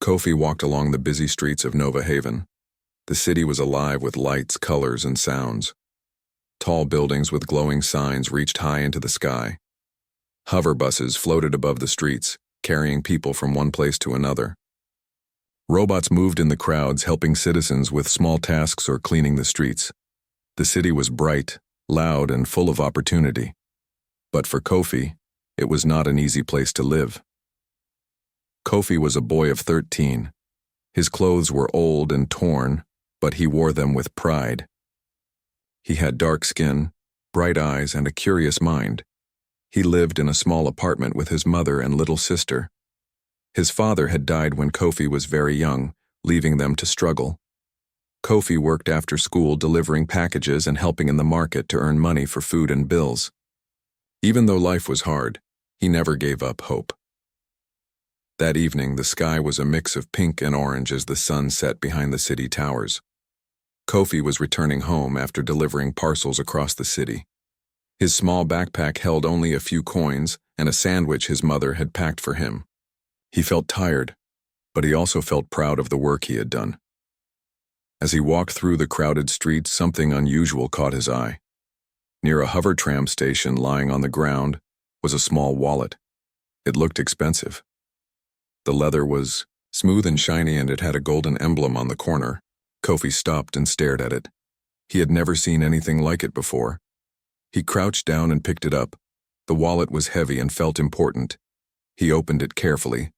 Kofi walked along the busy streets of Nova Haven. The city was alive with lights, colors, and sounds. Tall buildings with glowing signs reached high into the sky. Hover buses floated above the streets, carrying people from one place to another. Robots moved in the crowds, helping citizens with small tasks or cleaning the streets. The city was bright, loud, and full of opportunity. But for Kofi, it was not an easy place to live. Kofi was a boy of 13. His clothes were old and torn, but he wore them with pride. He had dark skin, bright eyes, and a curious mind. He lived in a small apartment with his mother and little sister. His father had died when Kofi was very young, leaving them to struggle. Kofi worked after school delivering packages and helping in the market to earn money for food and bills. Even though life was hard, he never gave up hope. That evening, the sky was a mix of pink and orange as the sun set behind the city towers. Kofi was returning home after delivering parcels across the city. His small backpack held only a few coins and a sandwich his mother had packed for him. He felt tired, but he also felt proud of the work he had done. As he walked through the crowded streets, something unusual caught his eye. Near a hover tram station lying on the ground was a small wallet. It looked expensive. The leather was smooth and shiny, and it had a golden emblem on the corner. Kofi stopped and stared at it. He had never seen anything like it before. He crouched down and picked it up. The wallet was heavy and felt important. He opened it carefully.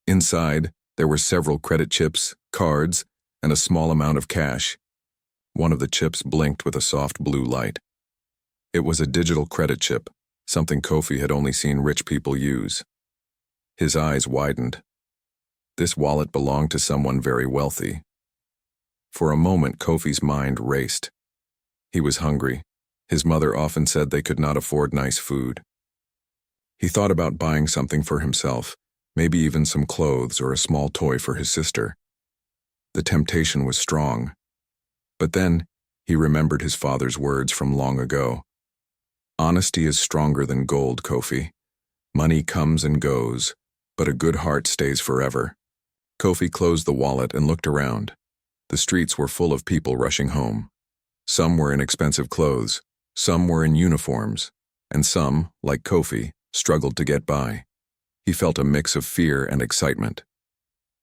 Inside, there were several credit chips, cards, and a small amount of cash. One of the chips blinked with a soft blue light. It was a digital credit chip, something Kofi had only seen rich people use. His eyes widened. This wallet belonged to someone very wealthy. For a moment, Kofi's mind raced. He was hungry. His mother often said they could not afford nice food. He thought about buying something for himself, maybe even some clothes or a small toy for his sister. The temptation was strong. But then, he remembered his father's words from long ago. Honesty is stronger than gold, Kofi. Money comes and goes, but a good heart stays forever. Kofi closed the wallet and looked around. The streets were full of people rushing home. Some were in expensive clothes, some were in uniforms, and some, like Kofi, struggled to get by. He felt a mix of fear and excitement.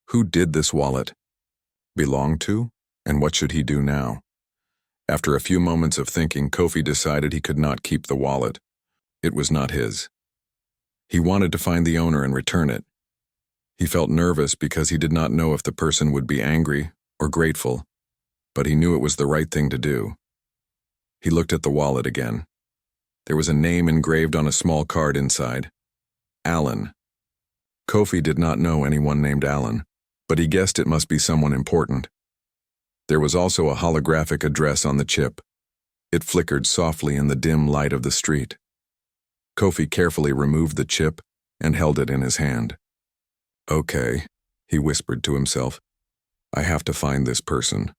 Who did this wallet belong to, and what should he do now? After a few moments of thinking, Kofi decided he could not keep the wallet. It was not his. He wanted to find the owner and return it. He felt nervous because he did not know if the person would be angry or grateful, but he knew it was the right thing to do. He looked at the wallet again. There was a name engraved on a small card inside. Alan. Kofi did not know anyone named Alan, but he guessed it must be someone important. There was also a holographic address on the chip. It flickered softly in the dim light of the street. Kofi carefully removed the chip and held it in his hand. Okay, he whispered to himself. I have to find this person.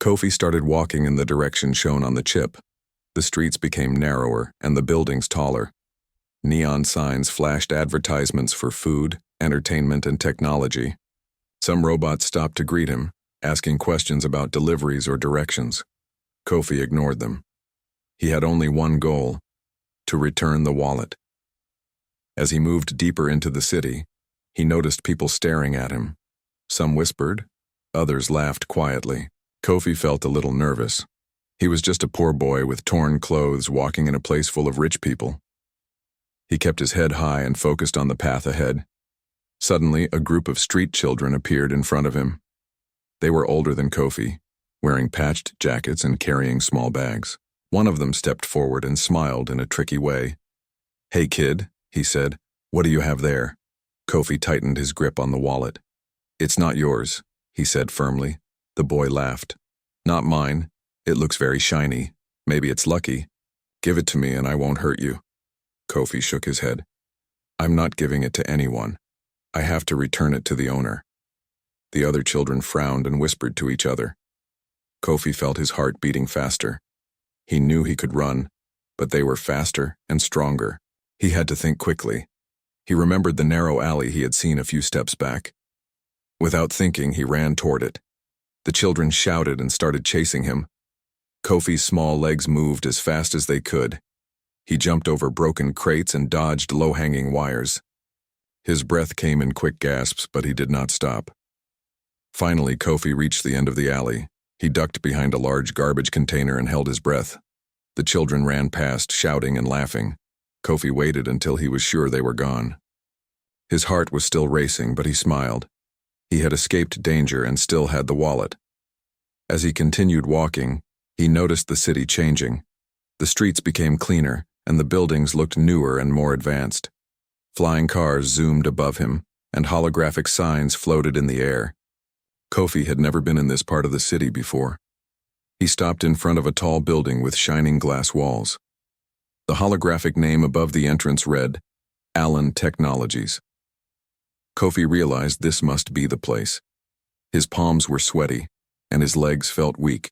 Kofi started walking in the direction shown on the chip. The streets became narrower and the buildings taller. Neon signs flashed advertisements for food, entertainment, and technology. Some robots stopped to greet him, asking questions about deliveries or directions. Kofi ignored them. He had only one goal: to return the wallet. As he moved deeper into the city, he noticed people staring at him. Some whispered, others laughed quietly. Kofi felt a little nervous. He was just a poor boy with torn clothes walking in a place full of rich people. He kept his head high and focused on the path ahead. Suddenly, a group of street children appeared in front of him. They were older than Kofi, wearing patched jackets and carrying small bags. One of them stepped forward and smiled in a tricky way. Hey kid, he said, what do you have there? Kofi tightened his grip on the wallet. It's not yours, he said firmly. The boy laughed. Not mine. It looks very shiny. Maybe it's lucky. Give it to me and I won't hurt you. Kofi shook his head. I'm not giving it to anyone. I have to return it to the owner. The other children frowned and whispered to each other. Kofi felt his heart beating faster. He knew he could run, but they were faster and stronger. He had to think quickly. He remembered the narrow alley he had seen a few steps back. Without thinking, he ran toward it. The children shouted and started chasing him. Kofi's small legs moved as fast as they could. He jumped over broken crates and dodged low-hanging wires. His breath came in quick gasps, but he did not stop. Finally, Kofi reached the end of the alley. He ducked behind a large garbage container and held his breath. The children ran past, shouting and laughing. Kofi waited until he was sure they were gone. His heart was still racing, but he smiled. He had escaped danger and still had the wallet. As he continued walking, he noticed the city changing. The streets became cleaner, and the buildings looked newer and more advanced. Flying cars zoomed above him, and holographic signs floated in the air. Kofi had never been in this part of the city before. He stopped in front of a tall building with shining glass walls. The holographic name above the entrance read, Allen Technologies. Kofi realized this must be the place. His palms were sweaty, and his legs felt weak.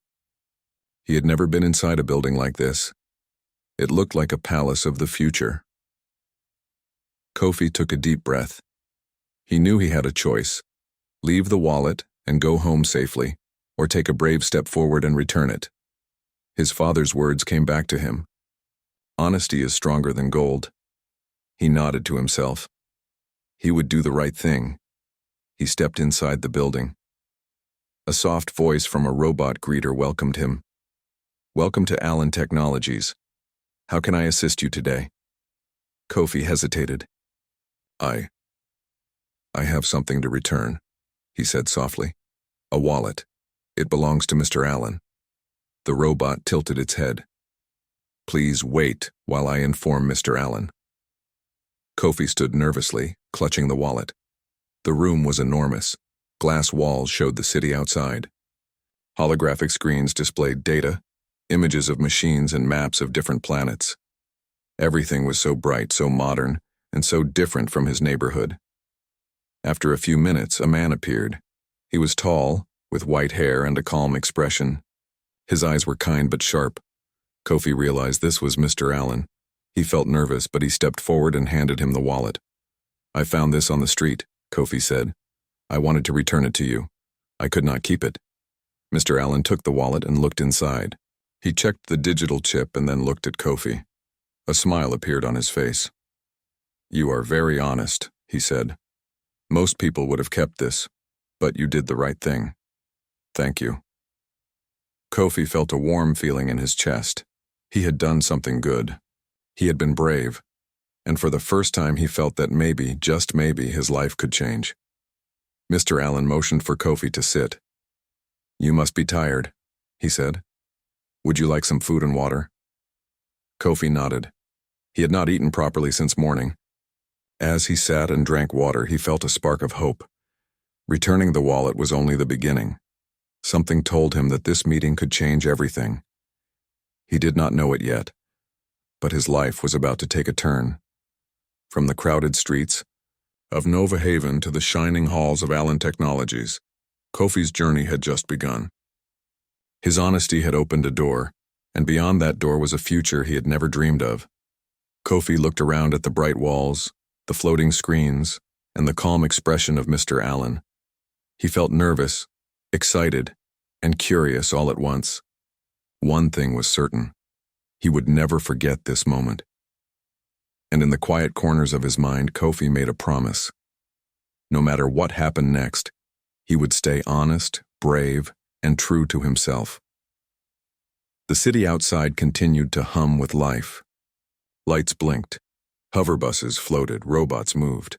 He had never been inside a building like this. It looked like a palace of the future. Kofi took a deep breath. He knew he had a choice: leave the wallet and go home safely, or take a brave step forward and return it. His father's words came back to him. Honesty is stronger than gold. He nodded to himself. He would do the right thing. He stepped inside the building. A soft voice from a robot greeter welcomed him. Welcome to Allen Technologies. How can I assist you today? Kofi hesitated. I have something to return, he said softly. A wallet. It belongs to Mr. Allen. The robot tilted its head. Please wait while I inform Mr. Allen. Kofi stood nervously, clutching the wallet. The room was enormous. Glass walls showed the city outside. Holographic screens displayed data, images of machines and maps of different planets. Everything was so bright, so modern, and so different from his neighborhood. After a few minutes, a man appeared. He was tall, with white hair and a calm expression. His eyes were kind but sharp. Kofi realized this was Mr. Allen. He felt nervous, but he stepped forward and handed him the wallet. I found this on the street, Kofi said. I wanted to return it to you. I could not keep it. Mr. Allen took the wallet and looked inside. He checked the digital chip and then looked at Kofi. A smile appeared on his face. You are very honest, he said. Most people would have kept this, but you did the right thing. Thank you. Kofi felt a warm feeling in his chest. He had done something good. He had been brave, and for the first time he felt that maybe, just maybe, his life could change. Mr. Allen motioned for Kofi to sit. You must be tired, he said. Would you like some food and water? Kofi nodded. He had not eaten properly since morning. As he sat and drank water, he felt a spark of hope. Returning the wallet was only the beginning. Something told him that this meeting could change everything. He did not know it yet, but his life was about to take a turn. From the crowded streets of Nova Haven to the shining halls of Allen Technologies, Kofi's journey had just begun. His honesty had opened a door, and beyond that door was a future he had never dreamed of. Kofi looked around at the bright walls, the floating screens, and the calm expression of Mr. Allen. He felt nervous, excited, and curious all at once. One thing was certain: he would never forget this moment. And in the quiet corners of his mind, Kofi made a promise. No matter what happened next, he would stay honest, brave, and true to himself. The city outside continued to hum with life. Lights blinked. Hover buses floated, robots moved.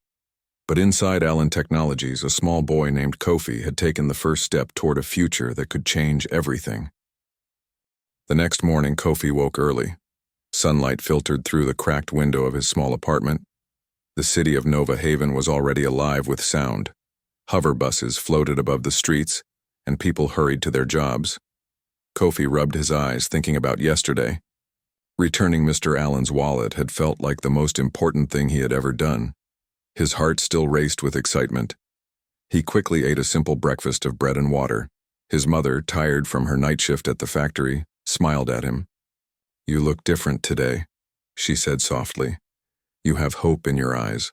But inside Allen Technologies, a small boy named Kofi had taken the first step toward a future that could change everything. The next morning, Kofi woke early. Sunlight filtered through the cracked window of his small apartment. The city of Nova Haven was already alive with sound. Hover buses floated above the streets, and people hurried to their jobs. Kofi rubbed his eyes, thinking about yesterday. Returning Mr. Allen's wallet had felt like the most important thing he had ever done. His heart still raced with excitement. He quickly ate a simple breakfast of bread and water. His mother, tired from her night shift at the factory, smiled at him. You look different today, she said softly. You have hope in your eyes.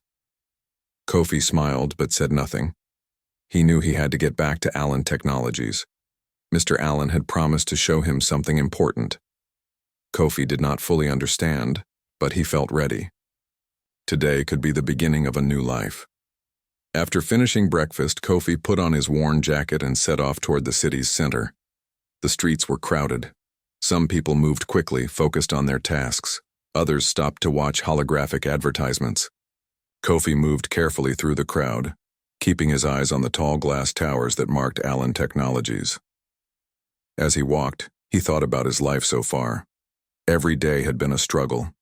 Kofi smiled but said nothing. He knew he had to get back to Allen Technologies. Mr. Allen had promised to show him something important. Kofi did not fully understand, but he felt ready. Today could be the beginning of a new life. After finishing breakfast, Kofi put on his worn jacket and set off toward the city's center. The streets were crowded. Some people moved quickly, focused on their tasks. Others stopped to watch holographic advertisements. Kofi moved carefully through the crowd, keeping his eyes on the tall glass towers that marked Allen Technologies. As he walked, he thought about his life so far. Every day had been a struggle.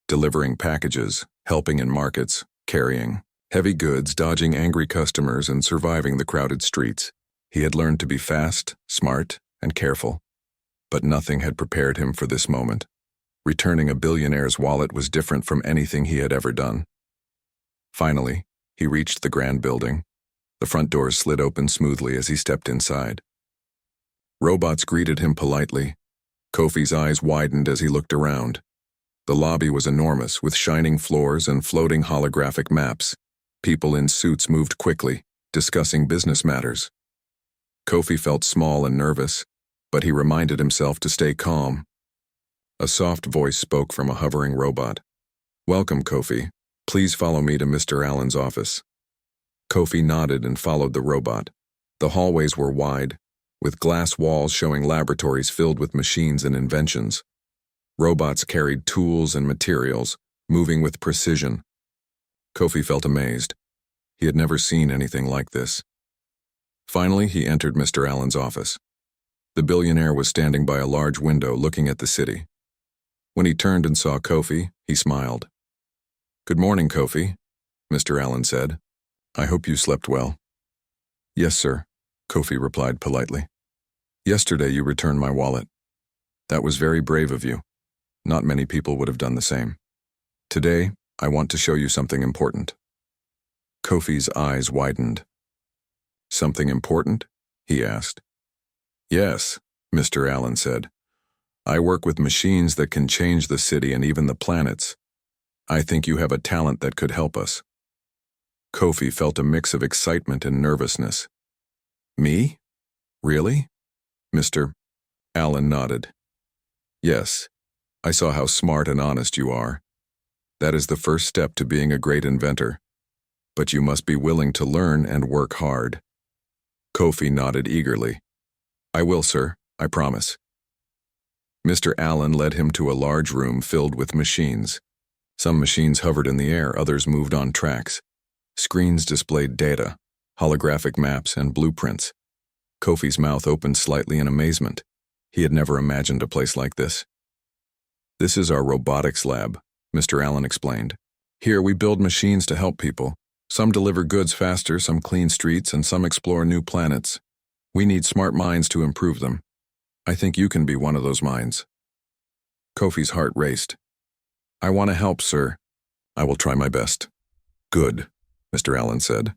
Delivering packages, helping in markets, carrying heavy goods, dodging angry customers, and surviving the crowded streets. He had learned to be fast, smart, and careful. But nothing had prepared him for this moment. Returning a billionaire's wallet was different from anything he had ever done. Finally, he reached the grand building. The front doors slid open smoothly as he stepped inside. Robots greeted him politely. Kofi's eyes widened as he looked around. The lobby was enormous, with shining floors and floating holographic maps. People in suits moved quickly, discussing business matters. Kofi felt small and nervous, but he reminded himself to stay calm. A soft voice spoke from a hovering robot. "Welcome, Kofi. Please follow me to Mr. Allen's office." Kofi nodded and followed the robot. The hallways were wide, with glass walls showing laboratories filled with machines and inventions. Robots carried tools and materials, moving with precision. Kofi felt amazed. He had never seen anything like this. Finally, he entered Mr. Allen's office. The billionaire was standing by a large window looking at the city. When he turned and saw Kofi, he smiled. "Good morning, Kofi," Mr. Allen said. "I hope you slept well." "Yes, sir," Kofi replied politely. "Yesterday you returned my wallet. That was very brave of you. Not many people would have done the same. Today, I want to show you something important." Kofi's eyes widened. "Something important?" he asked. "Yes," Mr. Allen said. "I work with machines that can change the city and even the planets. I think you have a talent that could help us." Kofi felt a mix of excitement and nervousness. "Me? Really?" Mr. Allen nodded. "Yes, I saw how smart and honest you are. That is the first step to being a great inventor. But you must be willing to learn and work hard." Kofi nodded eagerly. "I will, sir, I promise." Mr. Allen led him to a large room filled with machines. Some machines hovered in the air, others moved on tracks. Screens displayed data, holographic maps, and blueprints. Kofi's mouth opened slightly in amazement. He had never imagined a place like this. "This is our robotics lab," Mr. Allen explained. "Here we build machines to help people. Some deliver goods faster, some clean streets, and some explore new planets. We need smart minds to improve them. I think you can be one of those minds." Kofi's heart raced. "I want to help, sir. I will try my best." "Good," Mr. Allen said.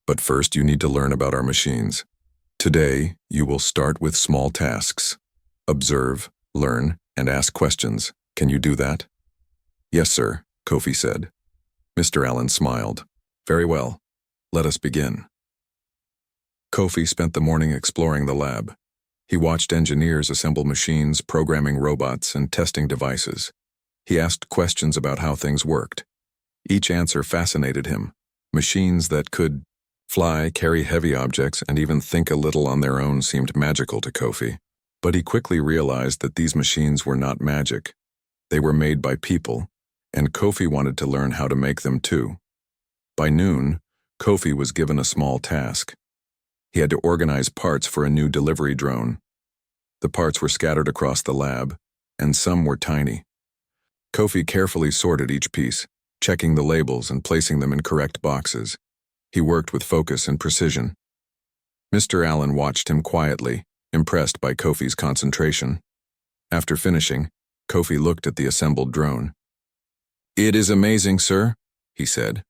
"But first you need to learn about our machines. Today, you will start with small tasks. Observe, learn, and ask questions. Can you do that?" "Yes, sir," Kofi said. Mr. Allen smiled. "Very well. Let us begin." Kofi spent the morning exploring the lab. He watched engineers assemble machines, programming robots, and testing devices. He asked questions about how things worked. Each answer fascinated him. Machines that could fly, carry heavy objects, and even think a little on their own seemed magical to Kofi. But he quickly realized that these machines were not magic. They were made by people, and Kofi wanted to learn how to make them too. By noon, Kofi was given a small task. He had to organize parts for a new delivery drone. The parts were scattered across the lab, and some were tiny. Kofi carefully sorted each piece, checking the labels and placing them in correct boxes. He worked with focus and precision. Mr. Allen watched him quietly, impressed by Kofi's concentration. After finishing, Kofi looked at the assembled drone. "It is amazing, sir," he said.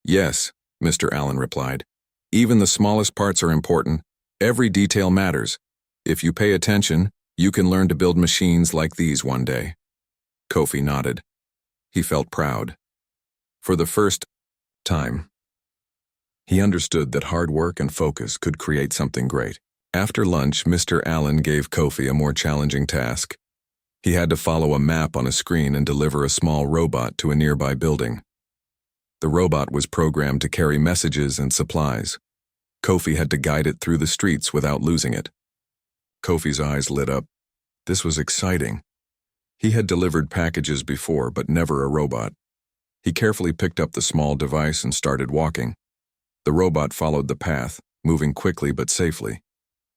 "Yes," Mr. Allen replied. "Even the smallest parts are important. Every detail matters. If you pay attention, you can learn to build machines like these one day." Kofi nodded. He felt proud. For the first time, He understood that hard work and focus could create something great. After lunch, Mr. Allen gave Kofi a more challenging task. He had to follow a map on a screen and deliver a small robot to a nearby building. The robot was programmed to carry messages and supplies. Kofi had to guide it through the streets without losing it. Kofi's eyes lit up. This was exciting. He had delivered packages before, but never a robot. He carefully picked up the small device and started walking. The robot followed the path, moving quickly but safely.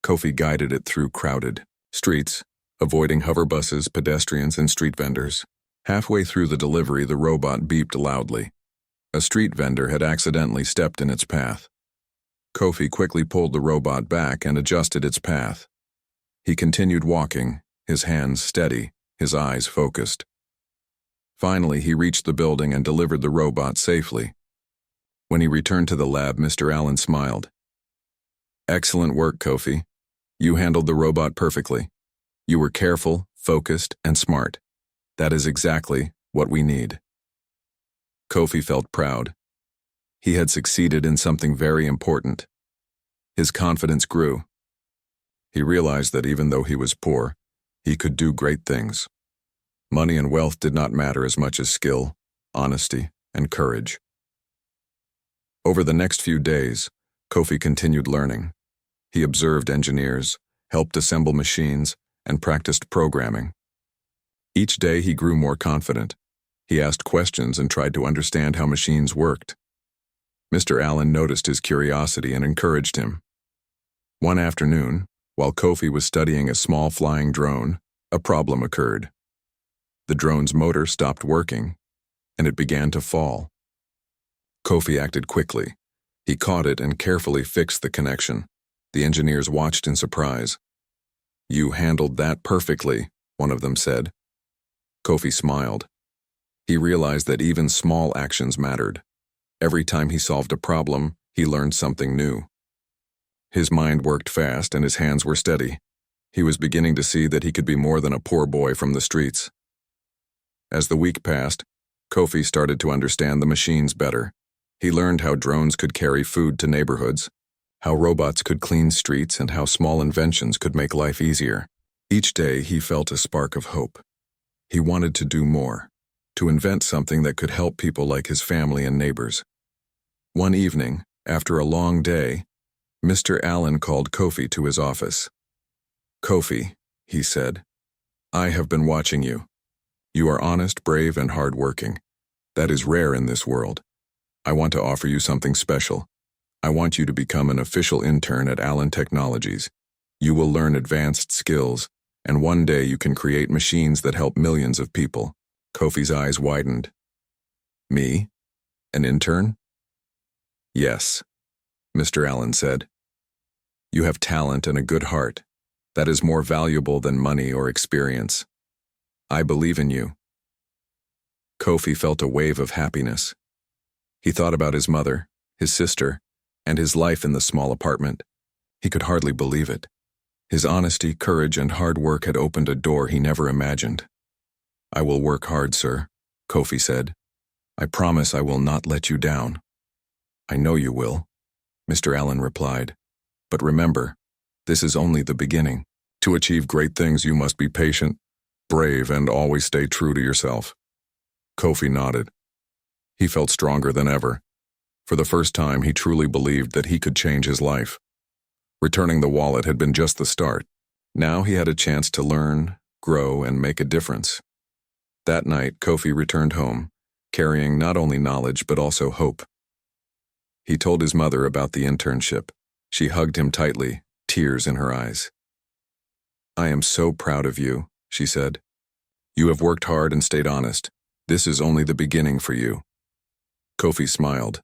Kofi guided it through crowded streets, avoiding hover buses, pedestrians, and street vendors. Halfway through the delivery, the robot beeped loudly. A street vendor had accidentally stepped in its path. Kofi quickly pulled the robot back and adjusted its path. He continued walking, his hands steady, his eyes focused. Finally, he reached the building and delivered the robot safely. When he returned to the lab, Mr. Allen smiled. "Excellent work, Kofi. You handled the robot perfectly. You were careful, focused, and smart. That is exactly what we need." Kofi felt proud. He had succeeded in something very important. His confidence grew. He realized that even though he was poor, he could do great things. Money and wealth did not matter as much as skill, honesty, and courage. Over the next few days, Kofi continued learning. He observed engineers, helped assemble machines, and practiced programming. Each day he grew more confident. He asked questions and tried to understand how machines worked. Mr. Allen noticed his curiosity and encouraged him. One afternoon, while Kofi was studying a small flying drone, a problem occurred. The drone's motor stopped working, and it began to fall. Kofi acted quickly. He caught it and carefully fixed the connection. The engineers watched in surprise. "You handled that perfectly," one of them said. Kofi smiled. He realized that even small actions mattered. Every time he solved a problem, he learned something new. His mind worked fast and his hands were steady. He was beginning to see that he could be more than a poor boy from the streets. As the week passed, Kofi started to understand the machines better. He learned how drones could carry food to neighborhoods, how robots could clean streets, and how small inventions could make life easier. Each day he felt a spark of hope. He wanted to do more, to invent something that could help people like his family and neighbors. One evening, after a long day, Mr. Allen called Kofi to his office. "Kofi," he said, "I have been watching you. You are honest, brave, and hardworking. That is rare in this world. I want to offer you something special. I want you to become an official intern at Allen Technologies. You will learn advanced skills, and one day you can create machines that help millions of people." Kofi's eyes widened. "Me? An intern?" "Yes," Mr. Allen said. "You have talent and a good heart. That is more valuable than money or experience. I believe in you." Kofi felt a wave of happiness. He thought about his mother, his sister, and his life in the small apartment. He could hardly believe it. His honesty, courage, and hard work had opened a door he never imagined. "I will work hard, sir," Kofi said. "I promise I will not let you down." "I know you will," Mr. Allen replied. "But remember, this is only the beginning. To achieve great things, you must be patient, brave, and always stay true to yourself." Kofi nodded. He felt stronger than ever. For the first time, he truly believed that he could change his life. Returning the wallet had been just the start. Now he had a chance to learn, grow, and make a difference. That night, Kofi returned home, carrying not only knowledge but also hope. He told his mother about the internship. She hugged him tightly, tears in her eyes. "I am so proud of you," she said. "You have worked hard and stayed honest. This is only the beginning for you." Kofi smiled.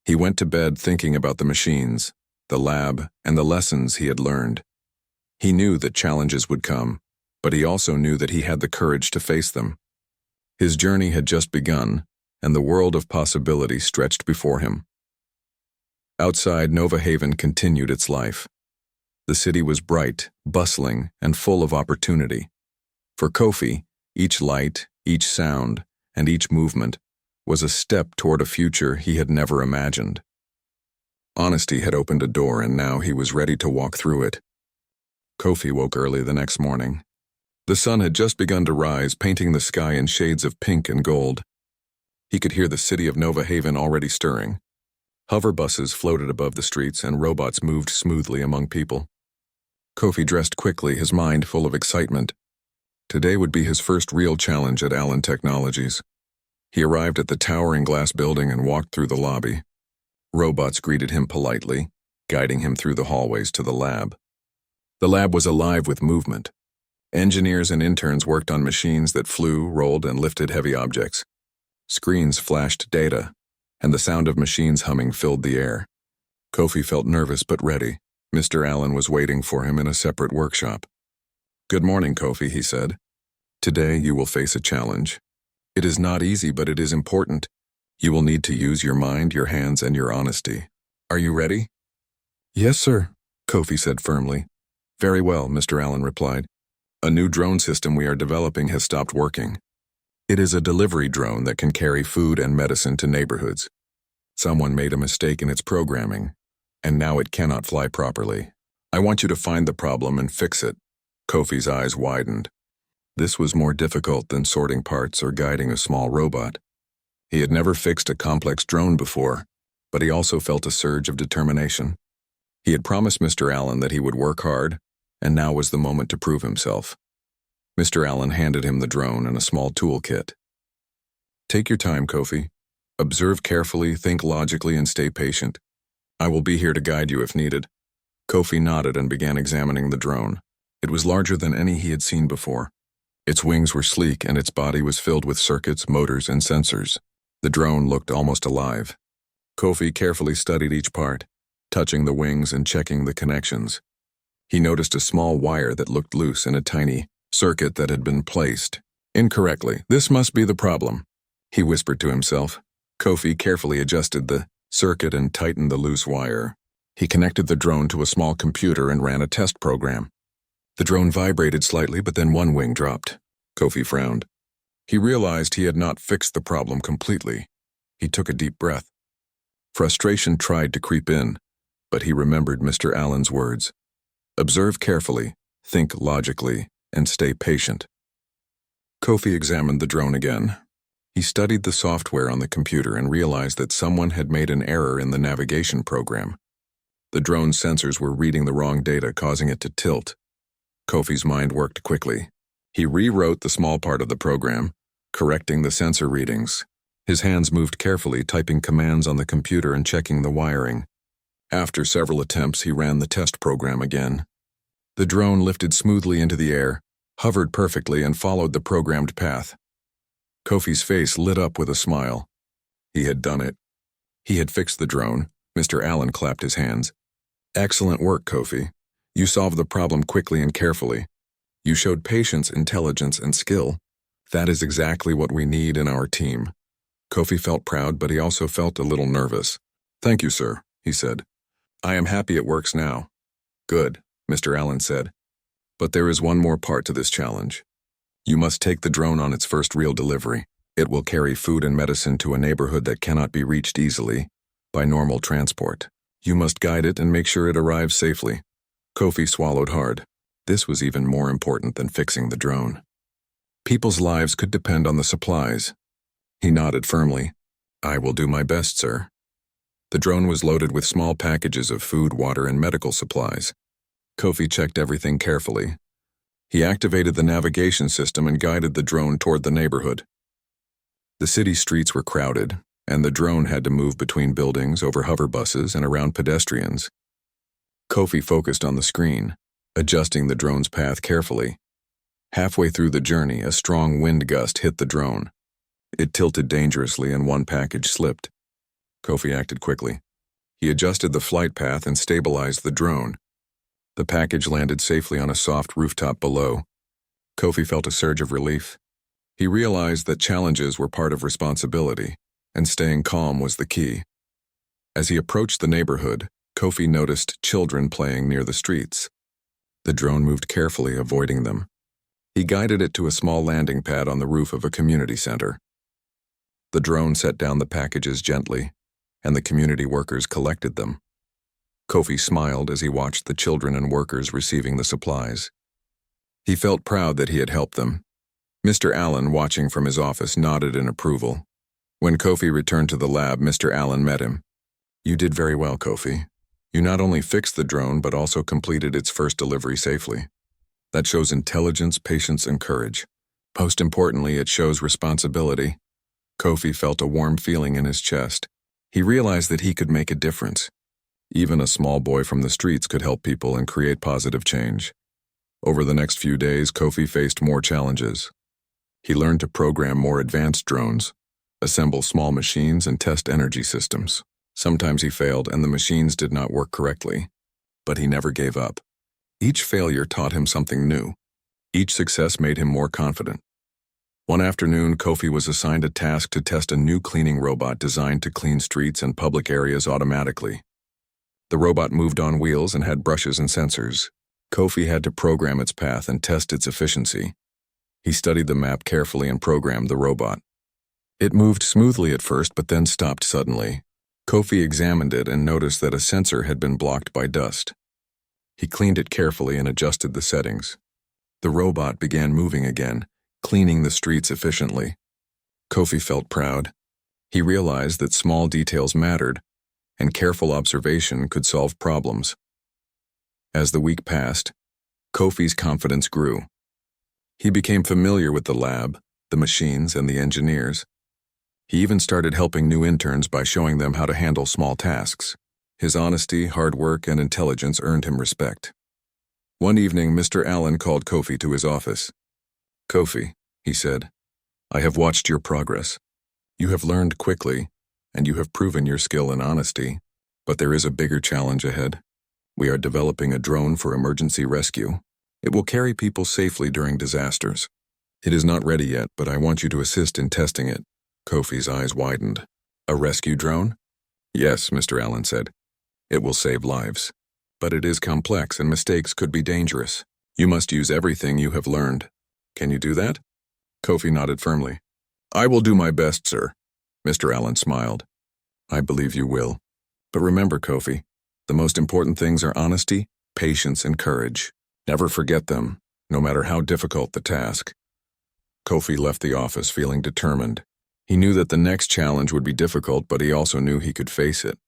He went to bed thinking about the machines, the lab, and the lessons he had learned. He knew that challenges would come, but he also knew that he had the courage to face them. His journey had just begun, and the world of possibility stretched before him. Outside, Nova Haven continued its life. The city was bright, bustling, and full of opportunity. For Kofi, each light, each sound, and each movement was a step toward a future he had never imagined. Honesty had opened a door and now he was ready to walk through it. Kofi woke early the next morning. The sun had just begun to rise, painting the sky in shades of pink and gold. He could hear the city of Nova Haven already stirring. Hover buses floated above the streets and robots moved smoothly among people. Kofi dressed quickly, his mind full of excitement. Today would be his first real challenge at Allen Technologies. He arrived at the towering glass building and walked through the lobby. Robots greeted him politely, guiding him through the hallways to the lab. The lab was alive with movement. Engineers and interns worked on machines that flew, rolled, and lifted heavy objects. Screens flashed data, and the sound of machines humming filled the air. Kofi felt nervous but ready. Mr. Allen was waiting for him in a separate workshop. "Good morning, Kofi," he said. "Today you will face a challenge. It is not easy, but it is important. You will need to use your mind, your hands, and your honesty. Are you ready?" "Yes, sir," Kofi said firmly. "Very well," Mr. Allen replied. "A new drone system we are developing has stopped working. It is a delivery drone that can carry food and medicine to neighborhoods. Someone made a mistake in its programming, and now it cannot fly properly. I want you to find the problem and fix it." Kofi's eyes widened. This was more difficult than sorting parts or guiding a small robot. He had never fixed a complex drone before, but he also felt a surge of determination. He had promised Mr. Allen that he would work hard, and now was the moment to prove himself. Mr. Allen handed him the drone and a small toolkit. "Take your time, Kofi. Observe carefully, think logically, and stay patient. I will be here to guide you if needed." Kofi nodded and began examining the drone. It was larger than any he had seen before. Its wings were sleek and its body was filled with circuits, motors, and sensors. The drone looked almost alive. Kofi carefully studied each part, touching the wings and checking the connections. He noticed a small wire that looked loose in a tiny circuit that had been placed incorrectly. "This must be the problem," he whispered to himself. Kofi carefully adjusted the circuit and tightened the loose wire. He connected the drone to a small computer and ran a test program. The drone vibrated slightly, but then one wing dropped. Kofi frowned. He realized he had not fixed the problem completely. He took a deep breath. Frustration tried to creep in, but he remembered Mr. Allen's words. "Observe carefully, think logically, and stay patient." Kofi examined the drone again. He studied the software on the computer and realized that someone had made an error in the navigation program. The drone's sensors were reading the wrong data, causing it to tilt. Kofi's mind worked quickly. He rewrote the small part of the program, correcting the sensor readings. His hands moved carefully, typing commands on the computer and checking the wiring. After several attempts, he ran the test program again. The drone lifted smoothly into the air, hovered perfectly, and followed the programmed path. Kofi's face lit up with a smile. He had done it. He had fixed the drone. Mr. Allen clapped his hands. "Excellent work, Kofi. You solved the problem quickly and carefully. You showed patience, intelligence, and skill. That is exactly what we need in our team." Kofi felt proud, but he also felt a little nervous. "Thank you, sir," he said. "I am happy it works now." "Good," Mr. Allen said. "But there is one more part to this challenge. You must take the drone on its first real delivery. It will carry food and medicine to a neighborhood that cannot be reached easily by normal transport. You must guide it and make sure it arrives safely." Kofi swallowed hard. This was even more important than fixing the drone. People's lives could depend on the supplies. He nodded firmly. "I will do my best, sir." The drone was loaded with small packages of food, water, and medical supplies. Kofi checked everything carefully. He activated the navigation system and guided the drone toward the neighborhood. The city streets were crowded, and the drone had to move between buildings, over hover buses, and around pedestrians. Kofi focused on the screen, adjusting the drone's path carefully. Halfway through the journey, a strong wind gust hit the drone. It tilted dangerously and one package slipped. Kofi acted quickly. He adjusted the flight path and stabilized the drone. The package landed safely on a soft rooftop below. Kofi felt a surge of relief. He realized that challenges were part of responsibility, and staying calm was the key. As he approached the neighborhood, Kofi noticed children playing near the streets. The drone moved carefully, avoiding them. He guided it to a small landing pad on the roof of a community center. The drone set down the packages gently, and the community workers collected them. Kofi smiled as he watched the children and workers receiving the supplies. He felt proud that he had helped them. Mr. Allen, watching from his office, nodded in approval. When Kofi returned to the lab, Mr. Allen met him. "You did very well, Kofi. You not only fixed the drone, but also completed its first delivery safely. That shows intelligence, patience, and courage. Most importantly, it shows responsibility." Kofi felt a warm feeling in his chest. He realized that he could make a difference. Even a small boy from the streets could help people and create positive change. Over the next few days, Kofi faced more challenges. He learned to program more advanced drones, assemble small machines, and test energy systems. Sometimes he failed and the machines did not work correctly, but he never gave up. Each failure taught him something new. Each success made him more confident. One afternoon, Kofi was assigned a task to test a new cleaning robot designed to clean streets and public areas automatically. The robot moved on wheels and had brushes and sensors. Kofi had to program its path and test its efficiency. He studied the map carefully and programmed the robot. It moved smoothly at first, but then stopped suddenly. Kofi examined it and noticed that a sensor had been blocked by dust. He cleaned it carefully and adjusted the settings. The robot began moving again, cleaning the streets efficiently. Kofi felt proud. He realized that small details mattered, and careful observation could solve problems. As the week passed, Kofi's confidence grew. He became familiar with the lab, the machines, and the engineers. He even started helping new interns by showing them how to handle small tasks. His honesty, hard work, and intelligence earned him respect. One evening, Mr. Allen called Kofi to his office. "Kofi," he said, "I have watched your progress. You have learned quickly, and you have proven your skill and honesty, but there is a bigger challenge ahead. We are developing a drone for emergency rescue. It will carry people safely during disasters. It is not ready yet, but I want you to assist in testing it." Kofi's eyes widened. "A rescue drone?" "Yes," Mr. Allen said. "It will save lives. But it is complex and mistakes could be dangerous. You must use everything you have learned. Can you do that?" Kofi nodded firmly. "I will do my best, sir." Mr. Allen smiled. "I believe you will. But remember, Kofi, the most important things are honesty, patience, and courage. Never forget them, no matter how difficult the task." Kofi left the office feeling determined. He knew that the next challenge would be difficult, but he also knew he could face it.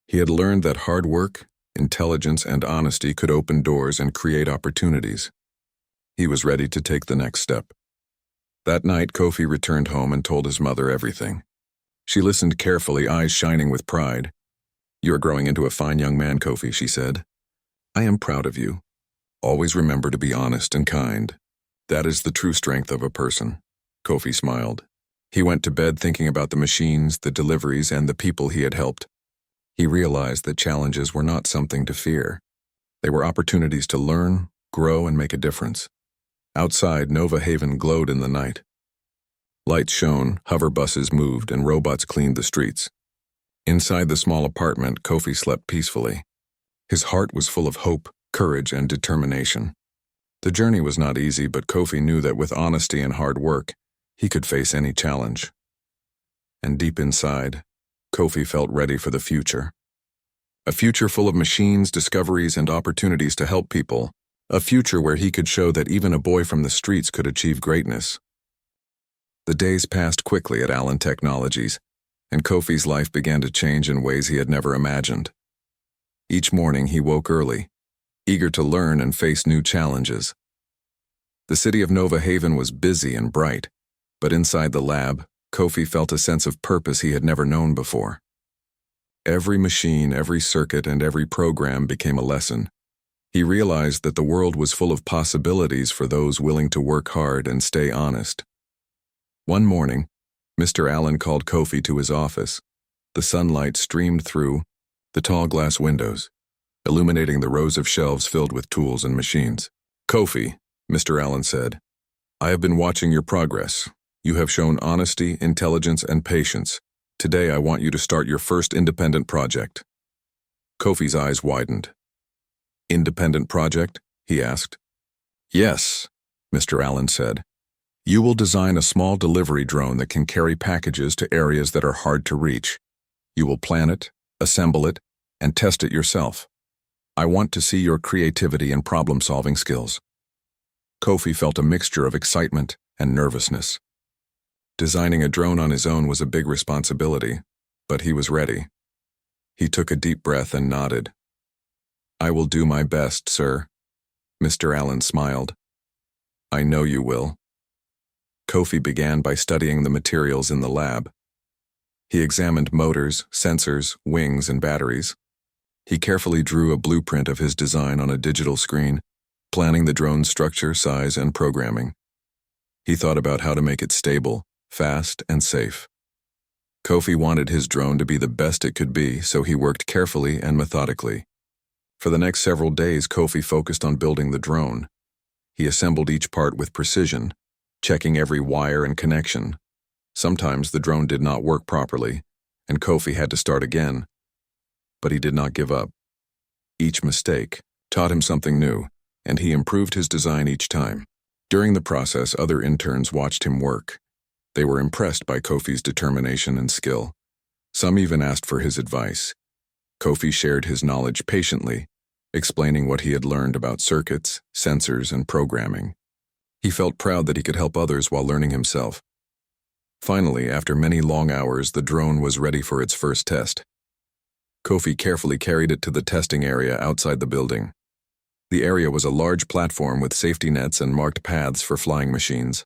He had learned that hard work, intelligence, and honesty could open doors and create opportunities. He was ready to take the next step. That night, Kofi returned home and told his mother everything. She listened carefully, eyes shining with pride. "You are growing into a fine young man, Kofi," she said. "I am proud of you. Always remember to be honest and kind. That is the true strength of a person." Kofi smiled. He went to bed thinking about the machines, the deliveries, and the people he had helped. He realized that challenges were not something to fear. They were opportunities to learn, grow, and make a difference. Outside, Nova Haven glowed in the night. Lights shone, hover buses moved, and robots cleaned the streets. Inside the small apartment, Kofi slept peacefully. His heart was full of hope, courage, and determination. The journey was not easy, but Kofi knew that with honesty and hard work, he could face any challenge. And deep inside, Kofi felt ready for the future. A future full of machines, discoveries, and opportunities to help people. A future where he could show that even a boy from the streets could achieve greatness. The days passed quickly at Allen Technologies, and Kofi's life began to change in ways he had never imagined. Each morning he woke early, eager to learn and face new challenges. The city of Nova Haven was busy and bright, but inside the lab, Kofi felt a sense of purpose he had never known before. Every machine, every circuit, and every program became a lesson. He realized that the world was full of possibilities for those willing to work hard and stay honest. One morning, Mr. Allen called Kofi to his office. The sunlight streamed through the tall glass windows, illuminating the rows of shelves filled with tools and machines. "Kofi," Mr. Allen said, "I have been watching your progress. You have shown honesty, intelligence, and patience. Today I want you to start your first independent project." Kofi's eyes widened. "Independent project?" he asked. "Yes," Mr. Allen said. "You will design a small delivery drone that can carry packages to areas that are hard to reach. You will plan it, assemble it, and test it yourself. I want to see your creativity and problem-solving skills." Kofi felt a mixture of excitement and nervousness. Designing a drone on his own was a big responsibility, but he was ready. He took a deep breath and nodded. "I will do my best, sir." Mr. Allen smiled. "I know you will." Kofi began by studying the materials in the lab. He examined motors, sensors, wings, and batteries. He carefully drew a blueprint of his design on a digital screen, planning the drone's structure, size, and programming. He thought about how to make it stable, fast, and safe. Kofi wanted his drone to be the best it could be, so he worked carefully and methodically. For the next several days, Kofi focused on building the drone. He assembled each part with precision, checking every wire and connection. Sometimes the drone did not work properly, and Kofi had to start again. But he did not give up. Each mistake taught him something new, and he improved his design each time. During the process, other interns watched him work. They were impressed by Kofi's determination and skill. Some even asked for his advice. Kofi shared his knowledge patiently, explaining what he had learned about circuits, sensors, and programming. He felt proud that he could help others while learning himself. Finally, after many long hours, the drone was ready for its first test. Kofi carefully carried it to the testing area outside the building. The area was a large platform with safety nets and marked paths for flying machines.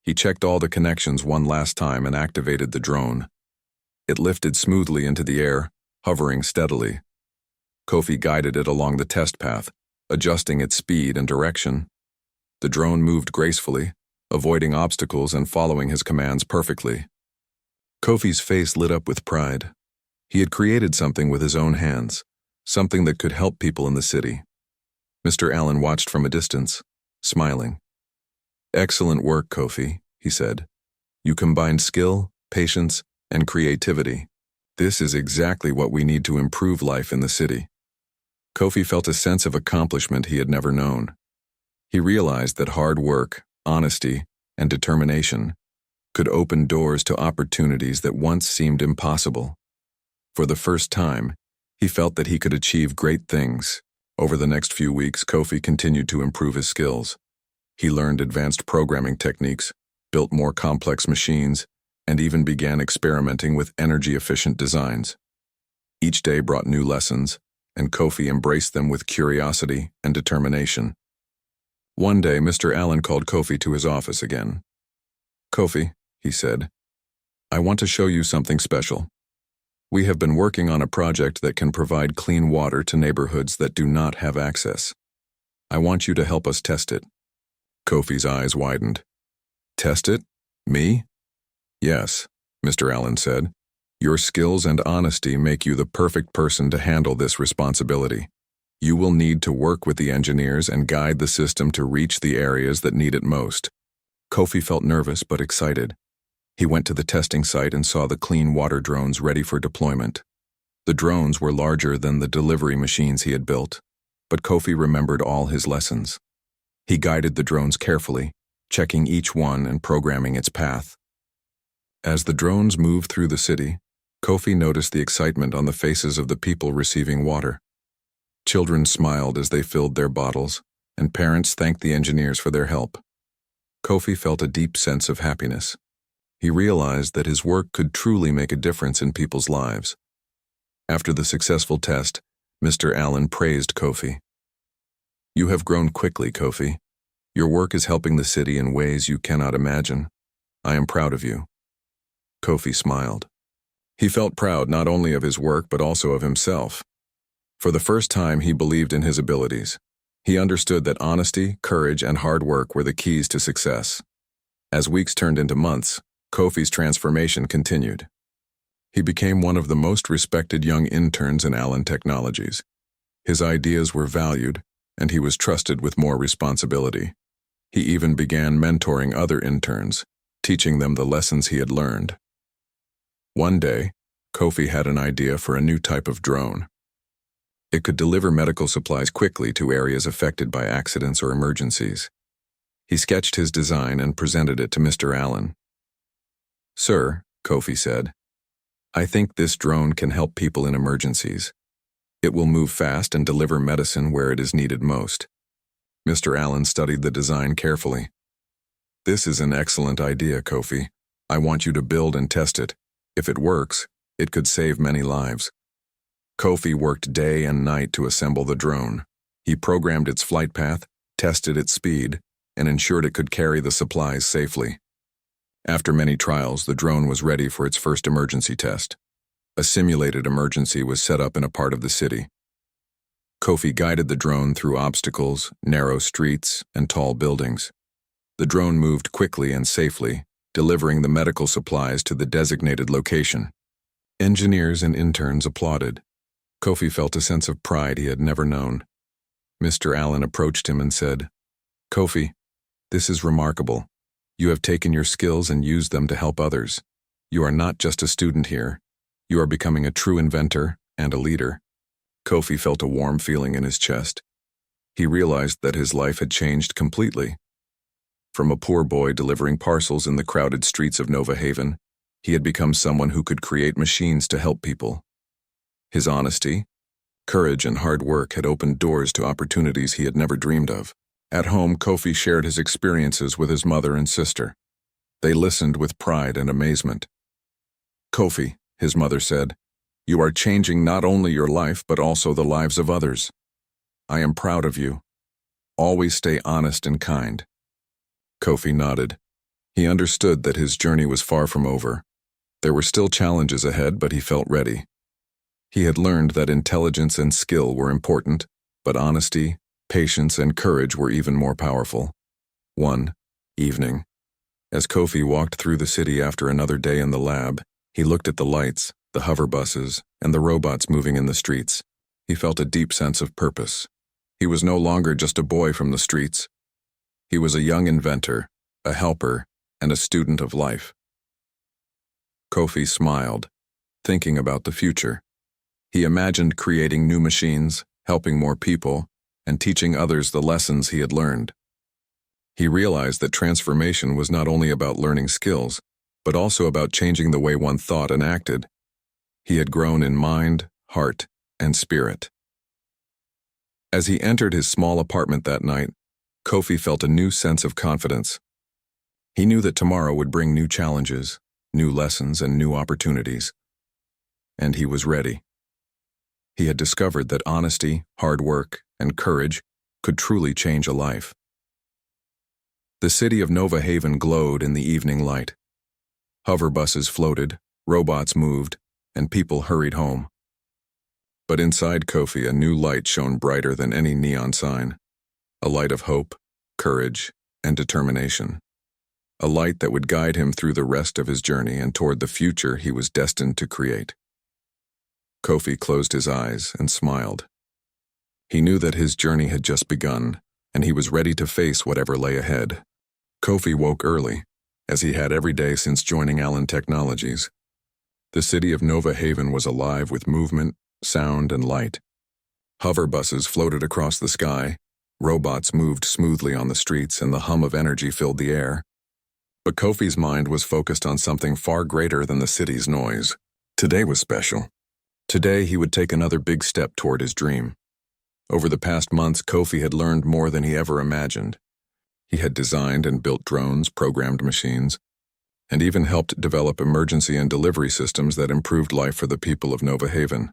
He checked all the connections one last time and activated the drone. It lifted smoothly into the air, hovering steadily. Kofi guided it along the test path, adjusting its speed and direction. The drone moved gracefully, avoiding obstacles and following his commands perfectly. Kofi's face lit up with pride. He had created something with his own hands, something that could help people in the city. Mr. Allen watched from a distance, smiling. "Excellent work, Kofi," he said. "You combined skill, patience, and creativity. This is exactly what we need to improve life in the city." Kofi felt a sense of accomplishment he had never known. He realized that hard work, honesty, and determination could open doors to opportunities that once seemed impossible. For the first time, he felt that he could achieve great things. Over the next few weeks, Kofi continued to improve his skills. He learned advanced programming techniques, built more complex machines, and even began experimenting with energy-efficient designs. Each day brought new lessons, and Kofi embraced them with curiosity and determination. One day, Mr. Allen called Kofi to his office again. "Kofi," he said, "I want to show you something special. We have been working on a project that can provide clean water to neighborhoods that do not have access. I want you to help us test it." Kofi's eyes widened. "Test it? Me?" "Yes," Mr. Allen said. "Your skills and honesty make you the perfect person to handle this responsibility. You will need to work with the engineers and guide the system to reach the areas that need it most." Kofi felt nervous but excited. He went to the testing site and saw the clean water drones ready for deployment. The drones were larger than the delivery machines he had built, but Kofi remembered all his lessons. He guided the drones carefully, checking each one and programming its path. As the drones moved through the city, Kofi noticed the excitement on the faces of the people receiving water. Children smiled as they filled their bottles, and parents thanked the engineers for their help. Kofi felt a deep sense of happiness. He realized that his work could truly make a difference in people's lives. After the successful test, Mr. Allen praised Kofi. "You have grown quickly, Kofi. Your work is helping the city in ways you cannot imagine. I am proud of you." Kofi smiled. He felt proud not only of his work but also of himself. For the first time, he believed in his abilities. He understood that honesty, courage, and hard work were the keys to success. As weeks turned into months, Kofi's transformation continued. He became one of the most respected young interns in Allen Technologies. His ideas were valued, and he was trusted with more responsibility. He even began mentoring other interns, teaching them the lessons he had learned. One day, Kofi had an idea for a new type of drone. It could deliver medical supplies quickly to areas affected by accidents or emergencies. He sketched his design and presented it to Mr. Allen. "Sir," Kofi said, I think this drone can help people in emergencies. It will move fast and deliver medicine where it is needed most. Mr. Allen studied the design carefully. This is an excellent idea, Kofi. I want you to build and test it. If it works, it could save many lives. Kofi worked day and night to assemble the drone. He programmed its flight path, tested its speed, and ensured it could carry the supplies safely. After many trials, the drone was ready for its first emergency test. A simulated emergency was set up in a part of the city. Kofi guided the drone through obstacles, narrow streets, and tall buildings. The drone moved quickly and safely, delivering the medical supplies to the designated location. Engineers and interns applauded. Kofi felt a sense of pride he had never known. Mr. Allen approached him and said, "Kofi, this is remarkable. You have taken your skills and used them to help others. You are not just a student here. You are becoming a true inventor and a leader." Kofi felt a warm feeling in his chest. He realized that his life had changed completely. From a poor boy delivering parcels in the crowded streets of Nova Haven, he had become someone who could create machines to help people. His honesty, courage, and hard work had opened doors to opportunities he had never dreamed of. At home, Kofi shared his experiences with his mother and sister. They listened with pride and amazement. "Kofi," his mother said, "you are changing not only your life but also the lives of others. I am proud of you. Always stay honest and kind." Kofi nodded. He understood that his journey was far from over. There were still challenges ahead, but he felt ready. He had learned that intelligence and skill were important, but honesty, patience, and courage were even more powerful. One evening, as Kofi walked through the city after another day in the lab, he looked at the lights, the hover buses, and the robots moving in the streets. He felt a deep sense of purpose. He was no longer just a boy from the streets. He was a young inventor, a helper, and a student of life. Kofi smiled, thinking about the future. He imagined creating new machines, helping more people, and teaching others the lessons he had learned. He realized that transformation was not only about learning skills, but also about changing the way one thought and acted. He had grown in mind, heart, and spirit. As he entered his small apartment that night, Kofi felt a new sense of confidence. He knew that tomorrow would bring new challenges, new lessons, and new opportunities. And he was ready. He had discovered that honesty, hard work, and courage could truly change a life. The city of Nova Haven glowed in the evening light. Hover buses floated, robots moved, and people hurried home. But inside Kofi, a new light shone brighter than any neon sign. A light of hope, courage, and determination. A light that would guide him through the rest of his journey and toward the future he was destined to create. Kofi closed his eyes and smiled. He knew that his journey had just begun, and he was ready to face whatever lay ahead. Kofi woke early, as he had every day since joining Allen Technologies. The city of Nova Haven was alive with movement, sound, and light. Hover buses floated across the sky, robots moved smoothly on the streets, and the hum of energy filled the air. But Kofi's mind was focused on something far greater than the city's noise. Today was special. Today he would take another big step toward his dream. Over the past months, Kofi had learned more than he ever imagined. He had designed and built drones, programmed machines, and even helped develop emergency and delivery systems that improved life for the people of Nova Haven.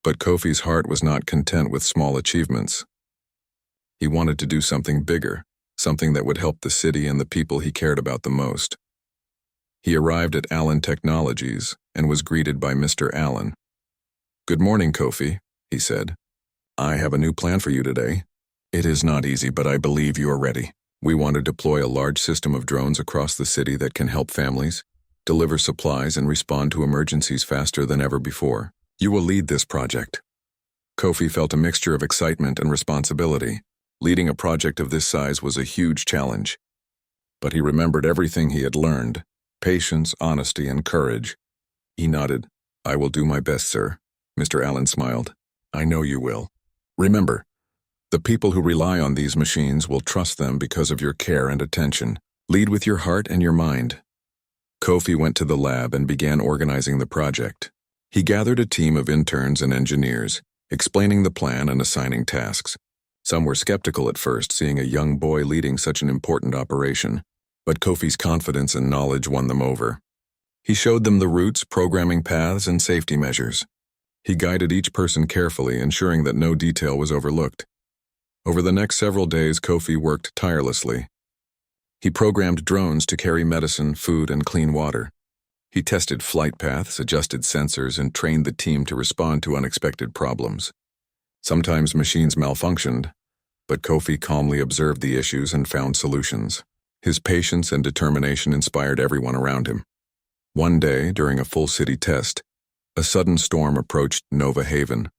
But Kofi's heart was not content with small achievements. He wanted to do something bigger, something that would help the city and the people he cared about the most. He arrived at Allen Technologies and was greeted by Mr. Allen. "Good morning, Kofi," he said. "I have a new plan for you today. It is not easy, but I believe you are ready. We want to deploy a large system of drones across the city that can help families, deliver supplies, and respond to emergencies faster than ever before. You will lead this project." Kofi felt a mixture of excitement and responsibility. Leading a project of this size was a huge challenge. But he remembered everything he had learned: patience, honesty, and courage. He nodded. "I will do my best, sir." Mr. Allen smiled. "I know you will. Remember, the people who rely on these machines will trust them because of your care and attention. Lead with your heart and your mind." Kofi went to the lab and began organizing the project. He gathered a team of interns and engineers, explaining the plan and assigning tasks. Some were skeptical at first, seeing a young boy leading such an important operation, but Kofi's confidence and knowledge won them over. He showed them the routes, programming paths, and safety measures. He guided each person carefully, ensuring that no detail was overlooked. Over the next several days, Kofi worked tirelessly. He programmed drones to carry medicine, food, and clean water. He tested flight paths, adjusted sensors, and trained the team to respond to unexpected problems. Sometimes machines malfunctioned, but Kofi calmly observed the issues and found solutions. His patience and determination inspired everyone around him. One day, during a full city test, a sudden storm approached Nova Haven.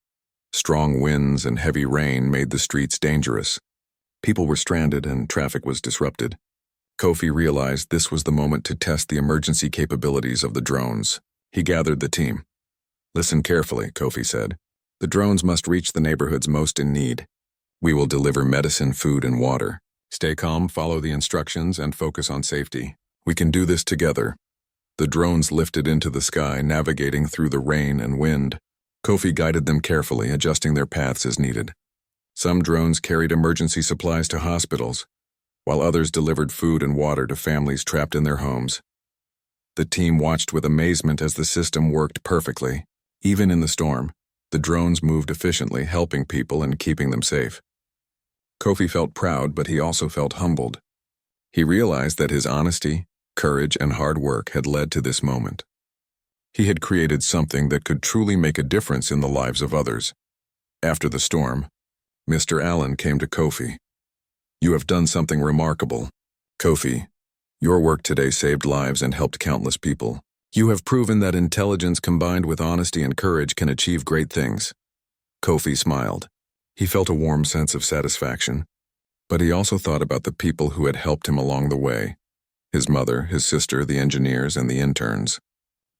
Strong winds and heavy rain made the streets dangerous. People were stranded and traffic was disrupted. Kofi realized this was the moment to test the emergency capabilities of the drones. He gathered the team. "Listen carefully," Kofi said. "The drones must reach the neighborhoods most in need. We will deliver medicine, food, and water. Stay calm, follow the instructions, and focus on safety. We can do this together." The drones lifted into the sky, navigating through the rain and wind. Kofi guided them carefully, adjusting their paths as needed. Some drones carried emergency supplies to hospitals, while others delivered food and water to families trapped in their homes. The team watched with amazement as the system worked perfectly. Even in the storm, the drones moved efficiently, helping people and keeping them safe. Kofi felt proud, but he also felt humbled. He realized that his honesty, courage, and hard work had led to this moment. He had created something that could truly make a difference in the lives of others. After the storm, Mr. Allen came to Kofi. "You have done something remarkable. Kofi, your work today saved lives and helped countless people. You have proven that intelligence combined with honesty and courage can achieve great things." Kofi smiled. He felt a warm sense of satisfaction, but he also thought about the people who had helped him along the way. His mother, his sister, the engineers, and the interns.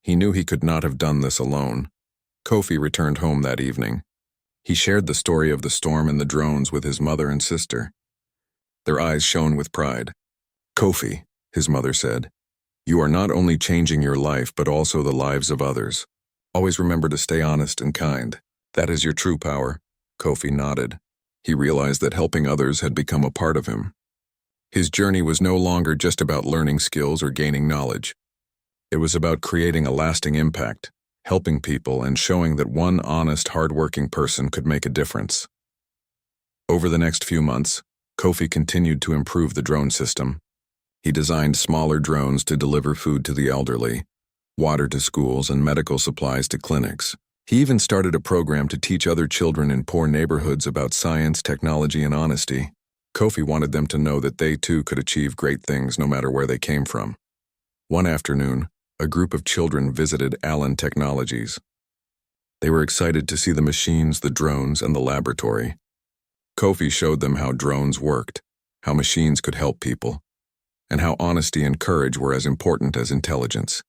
He knew he could not have done this alone. Kofi returned home that evening. He shared the story of the storm and the drones with his mother and sister. Their eyes shone with pride. "Kofi," his mother said, "you are not only changing your life but also the lives of others. Always remember to stay honest and kind. That is your true power." Kofi nodded. He realized that helping others had become a part of him. His journey was no longer just about learning skills or gaining knowledge. It was about creating a lasting impact, helping people, and showing that one honest, hard-working person could make a difference. Over the next few months, Kofi continued to improve the drone system. He designed smaller drones to deliver food to the elderly, water to schools, and medical supplies to clinics. He even started a program to teach other children in poor neighborhoods about science, technology, and honesty. Kofi wanted them to know that they too could achieve great things no matter where they came from. One afternoon, a group of children visited Allen Technologies. They were excited to see the machines, the drones, and the laboratory. Kofi showed them how drones worked, how machines could help people, and how honesty and courage were as important as intelligence.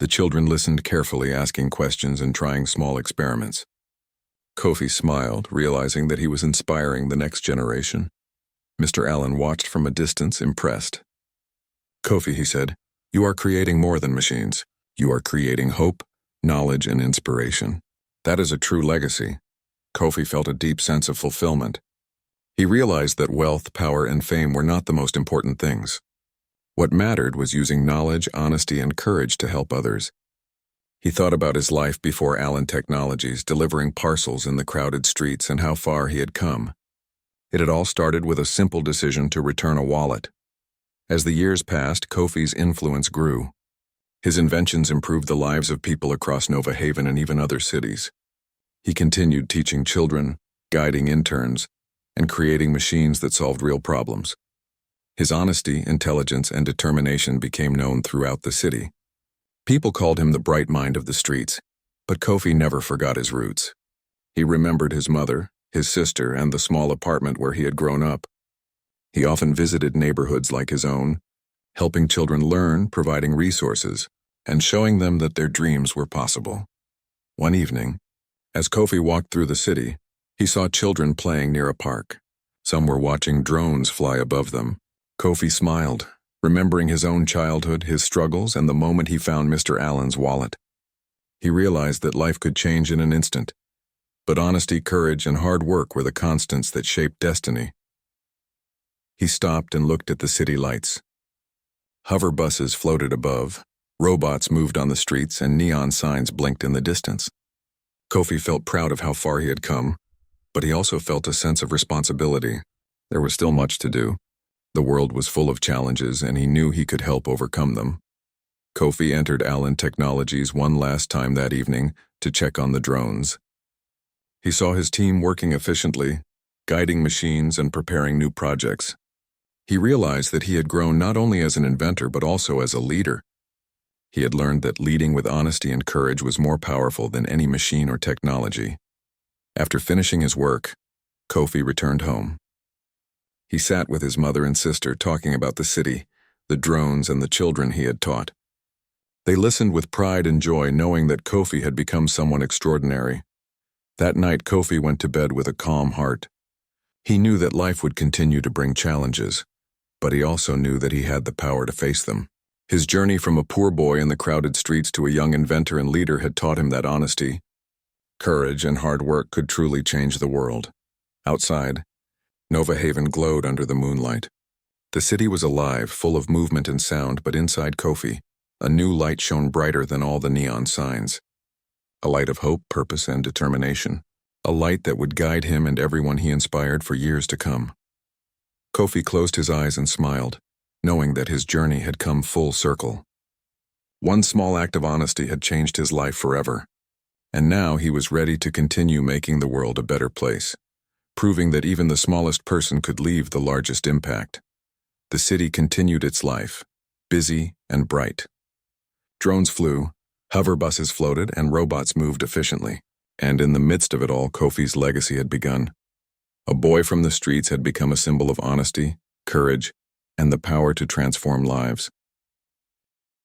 The children listened carefully, asking questions and trying small experiments. Kofi smiled, realizing that he was inspiring the next generation. Mr. Allen watched from a distance, impressed. "Kofi," he said, "you are creating more than machines. You are creating hope, knowledge, and inspiration. That is a true legacy." Kofi felt a deep sense of fulfillment. He realized that wealth, power, and fame were not the most important things. What mattered was using knowledge, honesty, and courage to help others. He thought about his life before Allen Technologies, delivering parcels in the crowded streets, and how far he had come. It had all started with a simple decision to return a wallet. As the years passed, Kofi's influence grew. His inventions improved the lives of people across Nova Haven and even other cities. He continued teaching children, guiding interns, and creating machines that solved real problems. His honesty, intelligence, and determination became known throughout the city. People called him the bright mind of the streets, but Kofi never forgot his roots. He remembered his mother, his sister, and the small apartment where he had grown up. He often visited neighborhoods like his own, helping children learn, providing resources, and showing them that their dreams were possible. One evening, as Kofi walked through the city, he saw children playing near a park. Some were watching drones fly above them. Kofi smiled. remembering his own childhood, his struggles, and the moment he found Mr. Allen's wallet. He realized that life could change in an instant, but honesty, courage, and hard work were the constants that shaped destiny. He stopped and looked at the city lights. Hover buses floated above, robots moved on the streets, and neon signs blinked in the distance. Kofi felt proud of how far he had come, but he also felt a sense of responsibility. There was still much to do. The world was full of challenges, and he knew he could help overcome them. Kofi entered Allen Technologies one last time that evening to check on the drones. He saw his team working efficiently, guiding machines and preparing new projects. He realized that he had grown not only as an inventor but also as a leader. He had learned that leading with honesty and courage was more powerful than any machine or technology. After finishing his work, Kofi returned home. He sat with his mother and sister talking about the city, the drones, and the children he had taught. They listened with pride and joy, knowing that Kofi had become someone extraordinary. That night, Kofi went to bed with a calm heart. He knew that life would continue to bring challenges, but he also knew that he had the power to face them. His journey from a poor boy in the crowded streets to a young inventor and leader had taught him that honesty, courage, and hard work could truly change the world. Outside, Nova Haven glowed under the moonlight. The city was alive, full of movement and sound, but inside Kofi, a new light shone brighter than all the neon signs. A light of hope, purpose, and determination. A light that would guide him and everyone he inspired for years to come. Kofi closed his eyes and smiled, knowing that his journey had come full circle. One small act of honesty had changed his life forever, and now he was ready to continue making the world a better place, proving that even the smallest person could leave the largest impact. The city continued its life, busy and bright. Drones flew, hover buses floated, and robots moved efficiently. And in the midst of it all, Kofi's legacy had begun. A boy from the streets had become a symbol of honesty, courage, and the power to transform lives.